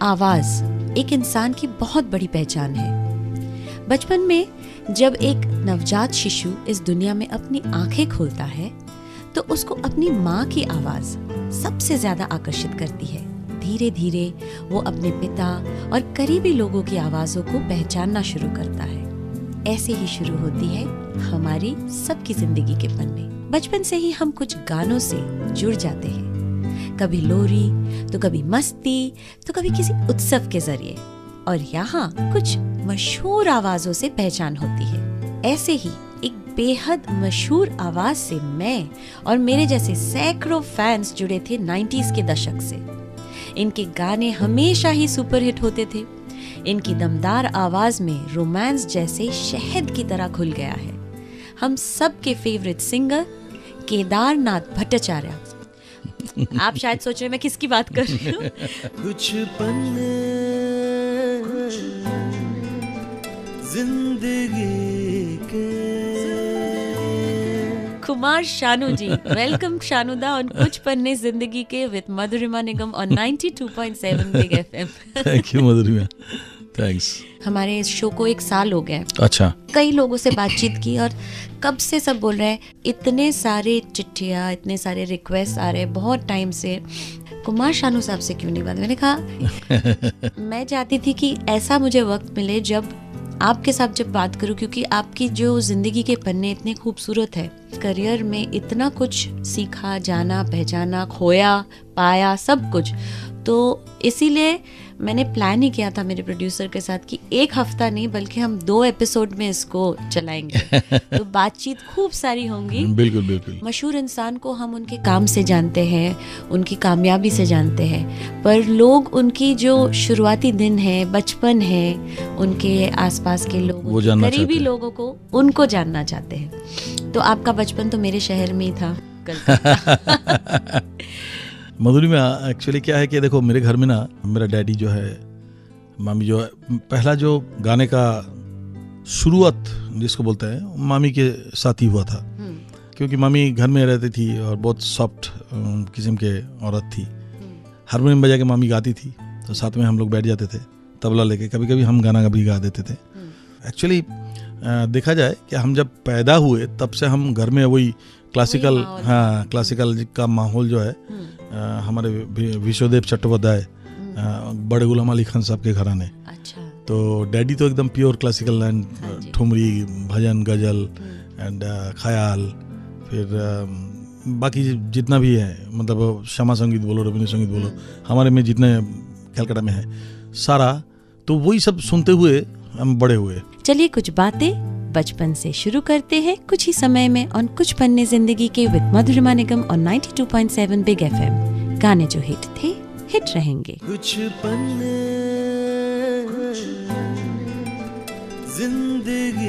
आवाज एक इंसान की बहुत बड़ी पहचान है। बचपन में जब एक नवजात शिशु इस दुनिया में अपनी आंखें खोलता है तो उसको अपनी माँ की आवाज सबसे ज्यादा आकर्षित करती है। धीरे धीरे वो अपने पिता और करीबी लोगों की आवाजों को पहचानना शुरू करता है। ऐसे ही शुरू होती है हमारी सबकी जिंदगी के पन्ने। बचपन से ही हम कुछ गानों से जुड़ जाते हैं, कभी लोरी तो कभी मस्ती तो कभी किसी उत्सव के जरिए, और यहाँ कुछ मशहूर आवाजों से पहचान होती है। ऐसे ही एक बेहद मशहूर आवाज से मैं और मेरे जैसे सैकड़ों फैंस जुड़े थे 90s के दशक से। इनके गाने हमेशा ही सुपरहिट होते थे। इनकी दमदार आवाज में रोमांस जैसे शहद की तरह घुल गया है। हम सब के फेवरेट सिंगर केदारनाथ भट्टाचार्य। आप शायद सोच रहे मैं किसकी बात कर रही हूँ। कुछ पन्ने जिंदगी के। कुमार शानू जी, वेलकम शानुदा ऑन कुछ पन्ने जिंदगी के with Madhurima Nigam on 92.7 big FM. Thank you Madhurima, thanks. हमारे इस शो को 1 साल हो गया। अच्छा। कई लोगों से बातचीत की और कब से सब बोल रहे हैं, इतने सारे चिट्ठियाँ, इतने सारे रिक्वेस्ट आ रहे हैं बहुत टाइम से, कुमार शानू साहब से क्यों नहीं बात। मैंने कहा मैं चाहती थी कि ऐसा मुझे वक्त मिले जब आपके साथ जब बात करूं, क्योंकि आपकी जो जिंदगी के पन्ने इतने खूबसूरत है। करियर में इतना कुछ सीखा, जाना, पहचाना, खोया, पाया, सब कुछ। तो इसीलिए मैंने प्लान ही किया था मेरे प्रोड्यूसर के साथ कि 1 हफ्ता नहीं बल्कि हम 2 एपिसोड में इसको चलाएंगे। तो बातचीत खूब सारी होंगी। बिल्कुल बिल्कुल। मशहूर इंसान को हम उनके काम से जानते हैं, उनकी कामयाबी से जानते हैं, पर लोग उनकी जो शुरुआती दिन है, बचपन है, उनके आसपास के लोग, करीबी लोगों को, उनको जानना चाहते हैं। तो आपका बचपन तो मेरे शहर में ही था, कलकत्ता। मधुरिमा, एक्चुअली क्या है कि देखो मेरे घर में ना मेरा डैडी जो है, मामी जो है, पहला जो गाने का शुरुआत जिसको बोलते हैं मामी के साथ ही हुआ था। क्योंकि मामी घर में रहती थी और बहुत सॉफ्ट किस्म के औरत थी। हारमोनियम बजा के मामी गाती थी तो साथ में हम लोग बैठ जाते थे तबला लेके, कभी कभी हम गाना भी गा देते थे। एक्चुअली देखा जाए कि हम जब पैदा हुए तब से हम घर में वही क्लासिकल, हाँ, क्लासिकल का माहौल जो है, हमारे विश्वदेव चट्टोपाध्याय, बड़े गुलाम अली खान साहब के घराने। अच्छा। तो डैडी तो एकदम प्योर क्लासिकल एंड ठुमरी, भजन, गजल एंड ख्याल, फिर बाकी जितना भी है, मतलब क्षमा संगीत बोलो, रवींद्र संगीत बोलो, हमारे में जितने कलकत्ता में है सारा, तो वही सब सुनते हुए हम बड़े हुए। चलिए कुछ बातें बचपन से शुरू करते हैं कुछ ही समय में ऑन कुछ पन्ने जिंदगी के with Madhurima Nigam on 92.7 big FM. गाने जो हिट थे हिट रहेंगे। कुछ पन्ने जिंदगी